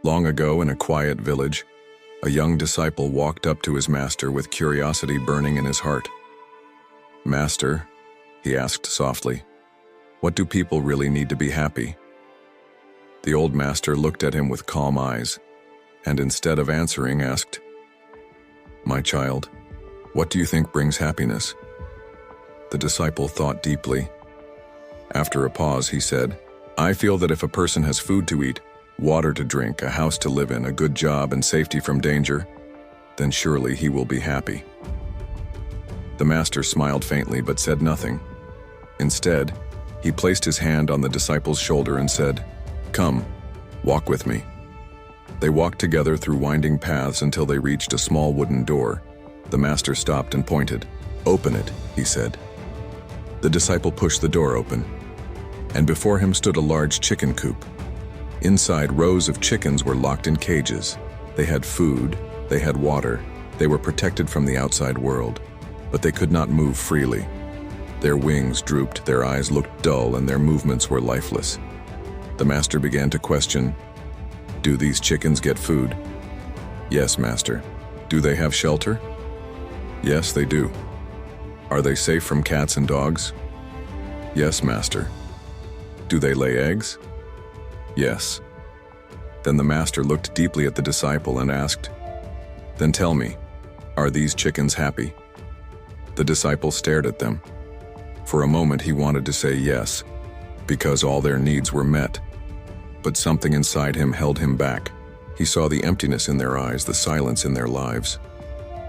Long ago, in a quiet village, a young disciple walked up to his master with curiosity burning in his heart. "Master," he asked softly, "what do people really need to be happy?" The old master looked at him with calm eyes, and instead of answering, asked, "My child, what do you think brings happiness?" The disciple thought deeply. After a pause, he said, "I feel that if a person has food to eat, water to drink, a house to live in, a good job, and safety from danger, then surely he will be happy." The master smiled faintly but said nothing. Instead, he placed his hand on the disciple's shoulder and said, "Come, walk with me." They walked together through winding paths until they reached a small wooden door. The master stopped and pointed. "Open it," he said. The disciple pushed the door open, and before him stood a large chicken coop. Inside, rows of chickens were locked in cages. They had food, they had water, they were protected from the outside world, but they could not move freely. Their wings drooped, their eyes looked dull, and their movements were lifeless. The master began to question, "Do these chickens get food?" "Yes, master." "Do they have shelter?" "Yes, they do." "Are they safe from cats and dogs?" "Yes, master." "Do they lay eggs?" "Yes." Then the master looked deeply at the disciple and asked, "Then tell me, are these chickens happy?" The disciple stared at them. For a moment he wanted to say yes, because all their needs were met. But something inside him held him back. He saw the emptiness in their eyes, the silence in their lives.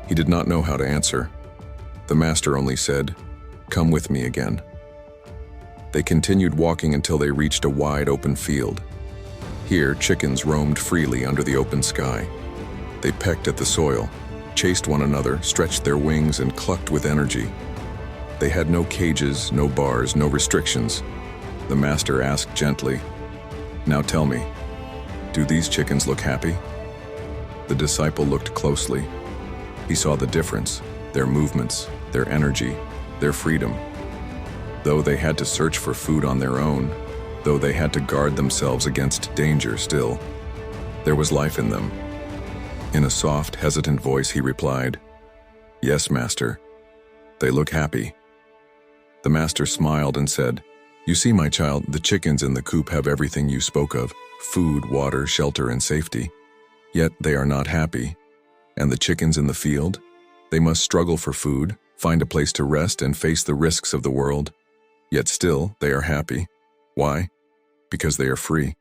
He did not know how to answer. The master only said, "Come with me again." They continued walking until they reached a wide open field. Here, chickens roamed freely under the open sky. They pecked at the soil, chased one another, stretched their wings, and clucked with energy. They had no cages, no bars, no restrictions. The master asked gently, "Now tell me, do these chickens look happy?" The disciple looked closely. He saw the difference, their movements, their energy, their freedom. Though they had to search for food on their own, though they had to guard themselves against danger still, there was life in them. In a soft, hesitant voice, he replied, "Yes, master. They look happy." The master smiled and said, "You see, my child, the chickens in the coop have everything you spoke of, food, water, shelter, and safety. Yet they are not happy. And the chickens in the field? They must struggle for food, find a place to rest, and face the risks of the world. Yet still, they are happy. Why? Because they are free."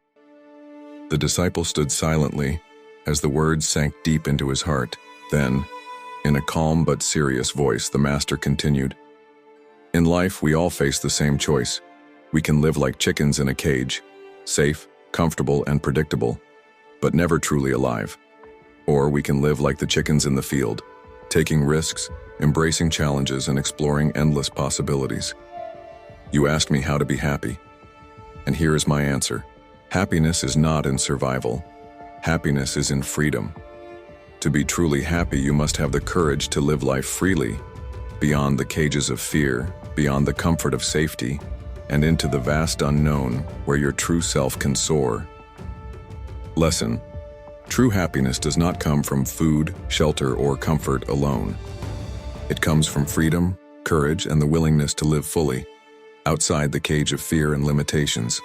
The disciple stood silently as the words sank deep into his heart. Then, in a calm but serious voice, the master continued, "In life, we all face the same choice. We can live like chickens in a cage, safe, comfortable, and predictable, but never truly alive. Or we can live like the chickens in the field, taking risks, embracing challenges, and exploring endless possibilities. You asked me how to be happy. And here is my answer. Happiness is not in survival. Happiness is in freedom. To be truly happy, you must have the courage to live life freely, beyond the cages of fear, beyond the comfort of safety, and into the vast unknown where your true self can soar. Lesson: true happiness does not come from food, shelter, or comfort alone. It comes from freedom, courage, and the willingness to live fully, outside the cage of fear and limitations.